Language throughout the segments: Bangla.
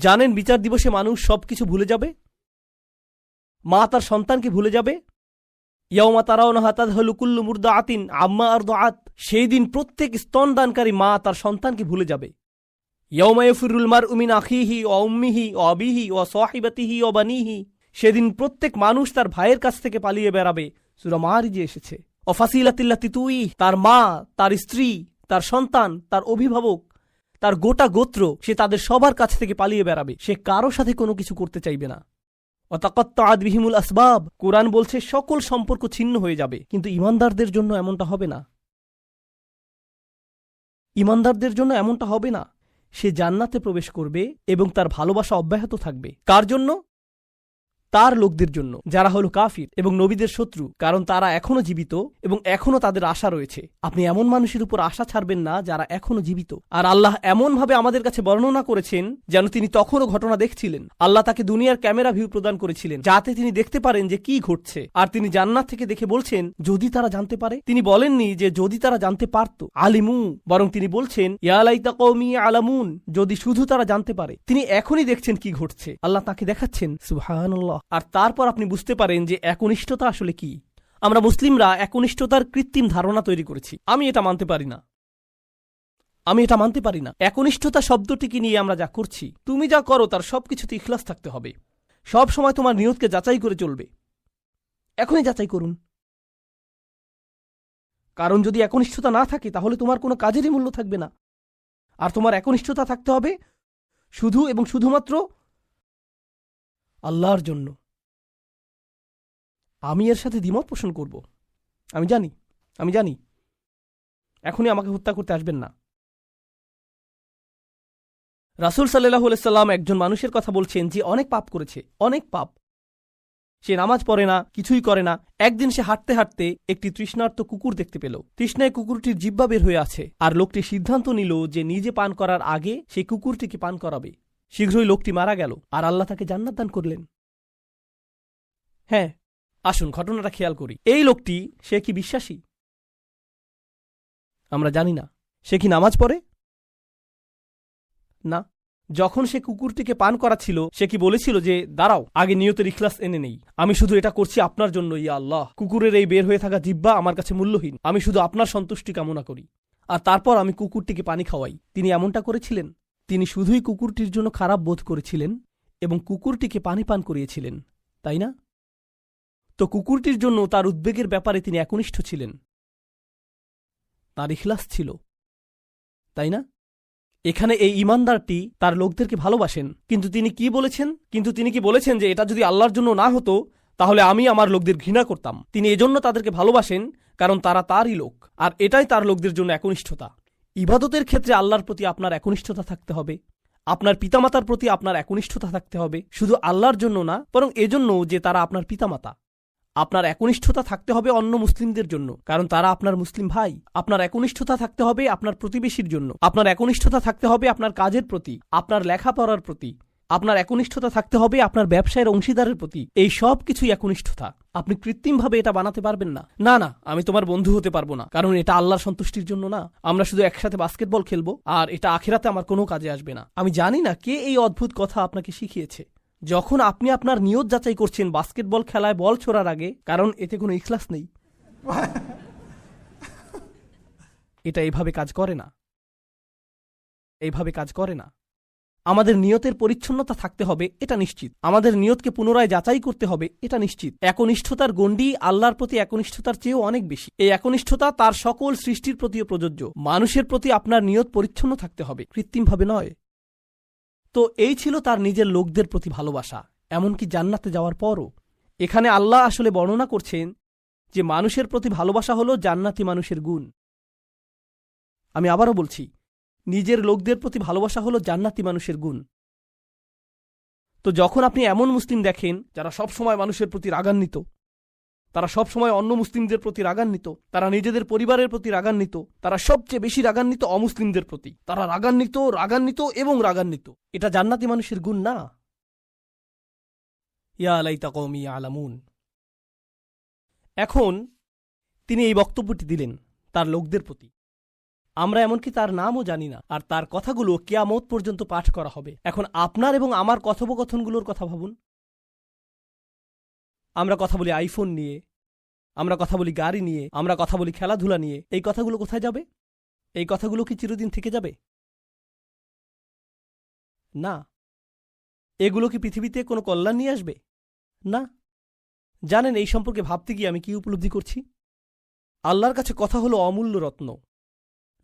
জানেন বিচার দিবসে মানুষ সবকিছু ভুলে যাবে, মা তার সন্তানকে ভুলে যাবে। ইয়াউমা তারাউনাহা তাযহালু কুল্লু মুরদিআতিন আম্মা আরদাআত, সেই দিন প্রত্যেক স্তনদানকারী মা তার সন্তানকে ভুলে যাবে। ইয়াউমা ইয়াফিরুল মারউ মিন আখিহি ওয়া উম্মিহি ওয়া আবিহি ওয়া সাহিবাতিহি ওয়া বানিহি, সেদিন প্রত্যেক মানুষ তার ভাইয়ের কাছ থেকে পালিয়ে বেড়াবে। সূরা মাআরিজে এসেছে। ওয়া ফাসিলাতিল্লাতী তুইহ, তার মা, তার স্ত্রী, তার সন্তান, তার অভিভাবক, তার গোটা গোত্র, সে তাদের সবার কাছ থেকে পালিয়ে বেড়াবে। সে কারো সাথে কোনো কিছু করতে চাইবে না। ওয়াতাকাত্তাআত বিহিমুল আসবাব, কোরআন বলছে সকল সম্পর্ক ছিন্ন হয়ে যাবে। কিন্তু ঈমানদারদের জন্য এমনটা হবে না। ঈমানদারদের জন্য এমনটা হবে না। সে জান্নাতে প্রবেশ করবে এবং তার ভালোবাসা অব্যাহত থাকবে। কার জন্য? তার লোকদের জন্য, যারা হলো কাফির এবং নবীদের শত্রু, কারণ তারা এখনো জীবিত এবং এখনো তাদের আশা রয়েছে। আপনি এমন মানুষের উপর আশা ছাড়বেন না যারা এখনো জীবিত। আর আল্লাহ এমনভাবে আমাদের কাছে বর্ণনা করেছেন যেন তিনি তখনও ঘটনা দেখছিলেন। আল্লাহ তাকে দুনিয়ার ক্যামেরা ভিউ প্রদান করেছিলেন যাতে তিনি দেখতে পারেন যে কি ঘটছে। আর তিনি জান্নাত থেকে দেখে বলছেন যদি তারা জানতে পারে। তিনি বলেননি যে যদি তারা জানতে পারত, আলিমু, বরং তিনি বলছেন ইয়া লাইতা কওমি আলামুন, যদি শুধু তারা জানতে পারে। তিনি এখনই দেখছেন কি ঘটছে, আল্লাহ তাকে দেখাচ্ছেন। সুবহানাল্লাহ। আর তারপর আপনি বুঝতে পারেন যে একনিষ্ঠতা আসলে কি। আমরা মুসলিমরা একনিষ্ঠতার কৃত্রিম ধারণা তৈরি করেছি। আমি এটা মানতে পারি না। একনিষ্ঠতা শব্দটিকে নিয়ে আমরা যা করছি, তুমি যা করো তার সবকিছুতে ইখলাস থাকতে হবে। সব সময় তোমার নিয়তকে যাচাই করে চলবে। এখনই যাচাই করুন। কারণ যদি একনিষ্ঠতা না থাকে তাহলে তোমার কোনো কাজেরই মূল্য থাকবে না। আর তোমার একনিষ্ঠতা থাকতে হবে শুধু এবং শুধুমাত্র আল্লাহর জন্য। আমি এর সাথে দ্বিমত পোষণ করব, আমি জানি। এখনই আমাকে হত্যা করতে আসবেন না। রাসূল সাল্লাল্লাহু আলাইহি সাল্লাম একজন মানুষের কথা বলছেন যে অনেক পাপ করেছে, অনেক পাপ। সে নামাজ পড়ে না, কিছুই করে না। একদিন সে হাঁটতে হাঁটতে একটি তৃষ্ণার্ত কুকুর দেখতে পেল। তৃষ্ণায় কুকুরটির জিহ্বা বের হয়ে আছে। আর লোকটি সিদ্ধান্ত নিল যে নিজে পান করার আগে সেই কুকুরটিকে পান করাবে। শীঘ্রই লোকটি মারা গেল আর আল্লাহ তাকে জান্নাত দান করলেন। হ্যাঁ, আসুন ঘটনাটা খেয়াল করি। এই লোকটি, সে কি বিশ্বাসী? আমরা জানি না। সে কি নামাজ পড়ে? না। যখন সে কুকুরটিকে পান করাচ্ছিল, সে কি বলেছিল যে দাঁড়াও, আগে নিয়তের ইখলাস এনে নেই, আমি শুধু এটা করছি আপনার জন্য, ইয়া আল্লাহ, কুকুরের এই বের হয়ে থাকা জিহ্বা আমার কাছে মূল্যহীন, আমি শুধু আপনার সন্তুষ্টি কামনা করি, আর তারপর আমি কুকুরটিকে পানি খাওয়াই। তিনি এমনটা করেছিলেন? তিনি শুধুই কুকুরটির জন্য খারাপ বোধ করেছিলেন এবং কুকুরটিকে পানি পান করিয়েছিলেন, তাই না? তো কুকুরটির জন্য তার উদ্বেগের ব্যাপারে তিনি একনিষ্ঠ ছিলেন, তার ইখলাস ছিল, তাই না? এখানে এই ঈমানদারটি তার লোকদেরকে ভালোবাসেন, কিন্তু তিনি কি বলেছেন যে এটা যদি আল্লাহর জন্য না হতো তাহলে আমি আমার লোকদের ঘৃণা করতাম। তিনি এজন্য তাদেরকে ভালোবাসেন কারণ তারা তারই লোক, আর এটাই তার লোকদের জন্য একনিষ্ঠতা। ইবাদতের ক্ষেত্রে আল্লাহর প্রতি আপনার একনিষ্ঠতা থাকতে হবে, আপনার পিতামাতার প্রতি আপনার একনিষ্ঠতা থাকতে হবে, শুধু আল্লাহর জন্য না, বরং এজন্য যে তারা আপনার পিতামাতা। আপনার একনিষ্ঠতা থাকতে হবে অন্য মুসলিমদের জন্য, কারণ তারা আপনার মুসলিম ভাই। আপনার একনিষ্ঠতা থাকতে হবে আপনার প্রতিবেশীর জন্য। আপনার একনিষ্ঠতা থাকতে হবে আপনার কাজের প্রতি, আপনার লেখাপড়ার প্রতি। আপনার একনিষ্ঠতা থাকতে হবে আপনার ব্যবসায়ের অংশীদারের প্রতি। এই সব কিছুই একনিষ্ঠতা। আপনি কৃত্রিমভাবে এটা বানাতে পারবেন না। না, আমি তোমার বন্ধু হতে পারবো না, কারণ এটা আল্লাহর সন্তুষ্টির জন্য না। আমরা শুধু একসাথে বাস্কেটবল খেলবো আর এটা আখিরাতে আমার কোনো কাজে আসবে না। আমি জানি না কে এই অদ্ভুত কথা আপনাকে শিখিয়েছে। যখন আপনি আপনার নিয়ত যাচাই করছেন বাস্কেটবল খেলায় বল ছোড়ার আগে, কারণ এতে কোনো ইখলাস নেই। এটা এইভাবে কাজ করে না। আমাদের নিয়তের পরিচ্ছন্নতা থাকতে হবে, এটা নিশ্চিত। আমাদের নিয়তকে পুনরায় যাচাই করতে হবে, এটা নিশ্চিত। একনিষ্ঠতার গণ্ডি আল্লাহর প্রতি একনিষ্ঠতার চেয়েও অনেক বেশি। এই একনিষ্ঠতা তার সকল সৃষ্টির প্রতিও প্রযোজ্য। মানুষের প্রতি আপনার নিয়ত পরিচ্ছন্ন থাকতে হবে, কৃত্রিমভাবে নয়। তো এই ছিল তার নিজের লোকদের প্রতি ভালোবাসা, এমনকি জান্নাতে যাওয়ার পরও। এখানে আল্লাহ আসলে বর্ণনা করছেন যে মানুষের প্রতি ভালোবাসা হলো জান্নাতি মানুষের গুণ। আমি আবারও বলছি, নিজের লোকদের প্রতি ভালোবাসা হলো জান্নাতি মানুষের গুণ। তো যখন আপনি এমন মুসলিম দেখেন যারা সবসময় মানুষের প্রতি রাগান্বিত, তারা সবসময় অন্য মুসলিমদের প্রতি রাগান্বিত, তারা নিজেদের পরিবারের প্রতি রাগান্বিত, তারা সবচেয়ে বেশি রাগান্বিত অমুসলিমদের প্রতি, তারা রাগান্বিত, এটা জান্নাতি মানুষের গুণ না। ইয়া লাইতা কওমি ইয়ালামুন। এখন তিনি এই বক্তব্যটি দিলেন তার লোকদের প্রতি। আমরা এমনকি তার নামও জানি না, আর তার কথাগুলো কিয়ামত পর্যন্ত পাঠ করা হবে। এখন আপনার এবং আমার কথোপকথনগুলোর কথা ভাবুন। আমরা কথা বলি আইফোন নিয়ে, আমরা কথা বলি গাড়ি নিয়ে, আমরা কথা বলি খেলাধুলা নিয়ে। এই কথাগুলো কোথায় যাবে? এই কথাগুলো কি চিরদিন থেকে যাবে? না। এগুলো কি পৃথিবীতে কোনো কল্যাণ নিয়ে আসবে? না। জানেন এই সম্পর্কে ভাবতে গিয়ে আমি কি উপলব্ধি করছি? আল্লাহর কাছে কথা হলো অমূল্য রত্ন।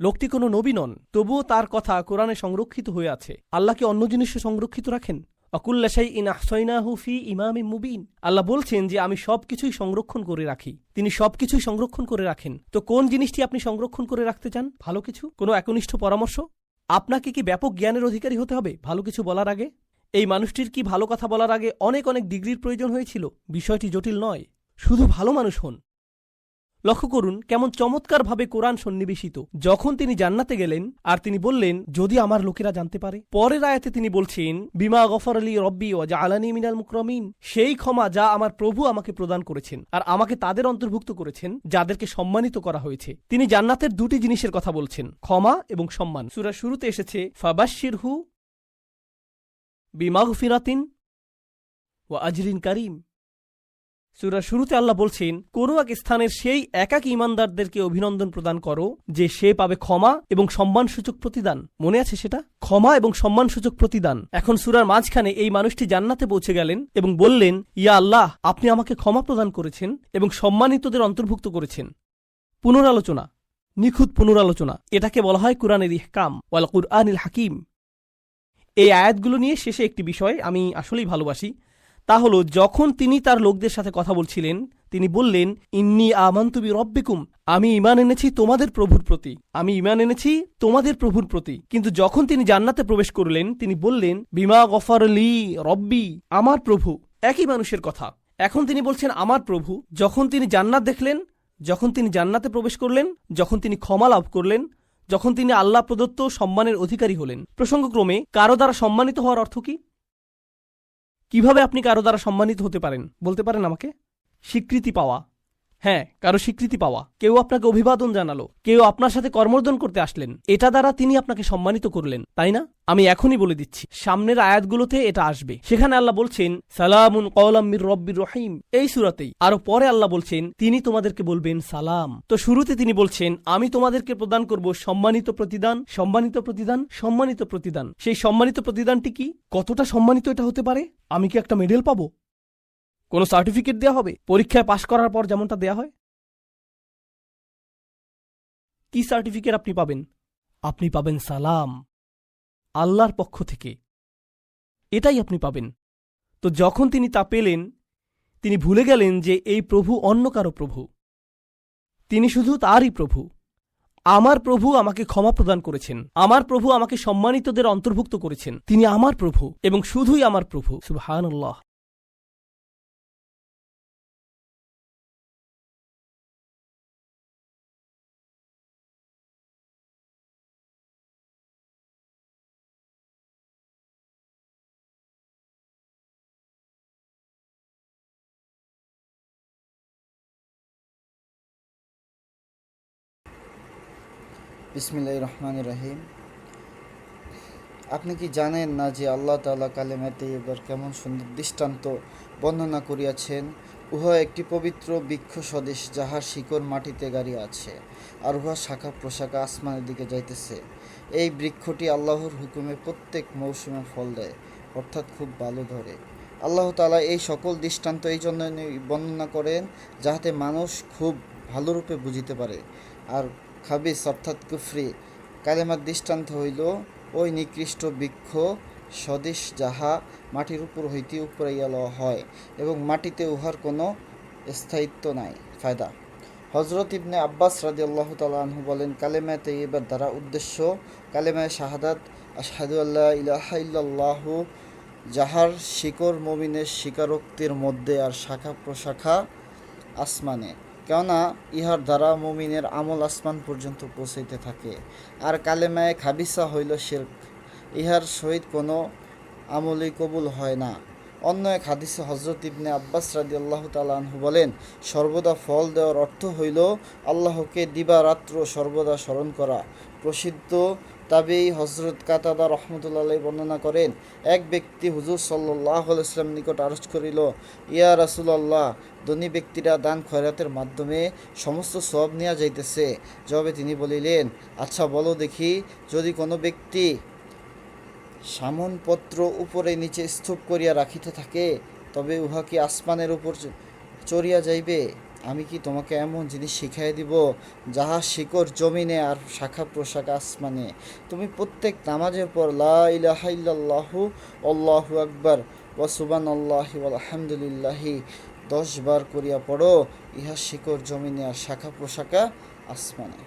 লোকটি কোনো নবী নন, তবুও তার কথা কোরআনে সংরক্ষিত হয়ে আছে। আল্লাহ কি অন্য জিনিসে সংরক্ষিত রাখেন? অকুল্লা শাইইন আহসাইনাহু ফি ইমামিম মুবিন। আল্লাহ বলছেন যে আমি সবকিছুই সংরক্ষণ করে রাখি। তিনি সবকিছুই সংরক্ষণ করে রাখেন। তো কোন জিনিসটি আপনি সংরক্ষণ করে রাখতে চান? ভালো কিছু, কোনো একনিষ্ঠ পরামর্শ? আপনাকে কি ব্যাপক জ্ঞানের অধিকারী হতে হবে ভালো কিছু বলার আগে? এই মানুষটির কি ভালো কথা বলার আগে অনেক অনেক ডিগ্রির প্রয়োজন হয়েছিল? বিষয়টি জটিল নয়, শুধু ভালো মানুষ হন। লক্ষ্য করুন কেমন চমৎকারভাবে কোরআন সন্নিবেশিত। যখন তিনি জান্নাতে গেলেন আর তিনি বললেন যদি আমার লোকেরা জানতে পারে, পরের আয়াতে তিনি বলছেন বিমা গফর আলী রব্বি ও যা আলানি মিনাল মুকরমিন, সেই ক্ষমা যা আমার প্রভু আমাকে প্রদান করেছেন আর আমাকে তাদের অন্তর্ভুক্ত করেছেন যাদেরকে সম্মানিত করা হয়েছে। তিনি জান্নাতের দুটি জিনিসের কথা বলছেন, ক্ষমা এবং সম্মান। সূরার শুরুতে এসেছে ফাবাশশিরহু বিমাগফিরাতিন ওয়া আজরিন কারীম। সূরার শুরুতে আল্লাহ বলছেন কোনো এক স্থানের সেই একাকী ঈমানদারদেরকে অভিনন্দন প্রদান করো যে সে পাবে ক্ষমা এবং সম্মানসূচক প্রতিদান। মনে আছে সেটা? ক্ষমা এবং সম্মানসূচক প্রতিদান। এখন সূরার মাঝখানে এই মানুষটি জান্নাতে পৌঁছে গেলেন এবং বললেন ইয়া আল্লাহ, আপনি আমাকে ক্ষমা প্রদান করেছেন এবং সম্মানিতদের অন্তর্ভুক্ত করেছেন। পুনরালোচনা, নিখুঁত পুনরালোচনা, এটাকে বলা হয় কুরআনের ইহকাম ওয়াল কুরআনিল হাকিম। এই আয়াতগুলো নিয়ে শেষে একটি বিষয় আমি আসলেই ভালোবাসি, তা হল যখন তিনি তার লোকদের সাথে কথা বলছিলেন তিনি বললেন ইন্নী আমানতু বিরব্বিকুম, আমি ঈমান এনেছি তোমাদের প্রভুর প্রতি, আমি ঈমান এনেছি তোমাদের প্রভুর প্রতি। কিন্তু যখন তিনি জান্নাতে প্রবেশ করলেন তিনি বললেন বিমা গফর লি রব্বি, আমার প্রভু। একই মানুষের কথা। এখন তিনি বলছেন আমার প্রভু। যখন তিনি জান্নাত দেখলেন, যখন তিনি জান্নাতে প্রবেশ করলেন, যখন তিনি ক্ষমা লাভ করলেন, যখন তিনি আল্লাহ প্রদত্ত সম্মানের অধিকারী হলেন। প্রসঙ্গক্রমে কারো দ্বারা সম্মানিত হওয়ার অর্থ কি? কিভাবে আপনি কারো দ্বারা সম্মানিত হতে পারেন বলতে পারেন আমাকে? স্বীকৃতি পাওয়া। হ্যাঁ, কারো স্বীকৃতি পাওয়া। কেউ আপনাকে অভিবাদন জানালো, কেউ আপনার সাথে কর্মর্দন করতে আসলেন, এটা দ্বারা তিনি আপনাকে সম্মানিত করলেন, তাই না? আমি এখনই বলে দিচ্ছি সামনের আয়াতগুলোতে এটা আসবে। সেখানে আল্লাহ বলছেন সালামুন কওলাম মির রব্বির রহিম, এই সূরাতেই। আরো পরে আল্লাহ বলছেন তিনি তোমাদেরকে বলবেন সালাম। তো শুরুতে তিনি বলছেন আমি তোমাদেরকে প্রদান করব সম্মানিত প্রতিদান, সম্মানিত প্রতিদান, সম্মানিত প্রতিদান। সেই সম্মানিত প্রতিদানটি কি? কতটা সম্মানিত এটা হতে পারে? আমি কি একটা মেডেল পাবো? কোনো সার্টিফিকেট দেয়া হবে পরীক্ষায় পাশ করার পর যেমনটা দেয়া হয়? কি সার্টিফিকেট আপনি পাবেন? আপনি পাবেন সালাম, আল্লাহর পক্ষ থেকে। এটাই আপনি পাবেন। তো যখন তিনি তা পেলেন তিনি ভুলে গেলেন যে এই প্রভু অন্য কারো প্রভু, তিনি শুধু তারই প্রভু। আমার প্রভু আমাকে ক্ষমা প্রদান করেছেন, আমার প্রভু আমাকে সম্মানিতদের অন্তর্ভুক্ত করেছেন, তিনি আমার প্রভু এবং শুধুই আমার প্রভু। সুবহানাল্লাহ। বিসমিল্লাহির রহমানির রহিম। আপনি কি জানেন না যে আল্লাহ তাআলা কালেমা তাইয়্যিবার কেমন সুন্দর দৃষ্টান্ত বর্ণনা করিয়াছেন? উহা একটি পবিত্র বৃক্ষ সদৃশ, যাহার শিকড় মাটিতে গাড়িয়া আছে আর উহা শাখা প্রশাখা আসমানের দিকে যাইতেছে। এই বৃক্ষটি আল্লাহর হুকুমে প্রত্যেক মৌসুমে ফল দেয়, অর্থাৎ খুব ভালো ধরে। আল্লাহ তাআলা এই সকল দৃষ্টান্ত এই জন্য বর্ণনা করেন যাহাতে মানুষ খুব ভালোরূপে বুঝিতে পারে। আর খাবিস অর্থাৎ কুফরি কালেমার দৃষ্টান্ত হইল ওই নিকৃষ্ট বৃক্ষ সদৃশ যাহা মাটির উপর হইতে উপড়াইয়া লওয়া হয় এবং মাটিতে উহার কোনো স্থায়িত্ব নাই। ফায়দা। হযরত ইবনে আব্বাস রাদিয়াল্লাহু তাআলা আনহু বলেন কালেমা তাইয়্যিবার দ্বারা উদ্দেশ্য কালেমায়ে শাহাদাত আশহাদু আল্লা ইলাহা ইল্লাল্লাহু, যাহার শিকড় মুমিনের স্বীকারোক্তির মধ্যে আর শাখা প্রশাখা আসমানে, কেননা ইহার দ্বারা মুমিনের আমল আসমান পর্যন্ত পৌঁছাইতে থাকে। আর কালেমায়ে খাবিসা হইল শিরক, ইহার সহিত কোনো আমলই কবুল হয় না। অন্য এক হাদিসে হযরত ইবনে আব্বাস রাদিয়াল্লাহু তাআলা আনহু বলেন, সর্বদা ফল দেওয়ার অর্থ হইল আল্লাহকে দিবারাত্র সর্বদা স্মরণ করা। প্রসিদ্ধ তাবেঈ হযরত কাতাদা রাহমাতুল্লাহি আলাইহি বর্ণনা করেন, এক ব্যক্তি হুজুর সাল্লাল্লাহু আলাইহি ওয়াসাল্লাম নিকট আরজ করিল, ইয়া রাসূলুল্লাহ, ধনী ব্যক্তিরা দান খয়রাতের মাধ্যমে সমস্ত সওয়াব নিয়ে যাইতেছে। জবাবে তিনি বলিলেন, আচ্ছা বলো দেখি, যদি কোনো ব্যক্তি সামনপত্র উপরে নিচে স্তূপ করিয়া রাখিতে থাকে, তবে উহা কি আসমানের উপর চড়িয়া যাইবে? আমি কি তোমাকে এমন জিনিস শিখাইয়া দিব, যাহা শিকড় জমিনে আর শাখা প্রশাখা আসমানে? তুমি প্রত্যেক নামাজের পর লা ইলাহা ইল্লাল্লাহু আল্লাহু আকবার ওয়া সুবহানাল্লাহি ওয়াল হামদুলিল্লাহি 10 বার করিয়া পড়ো, ইহা শিকড় জমিনে আর শাখা প্রশাখা আসমানে।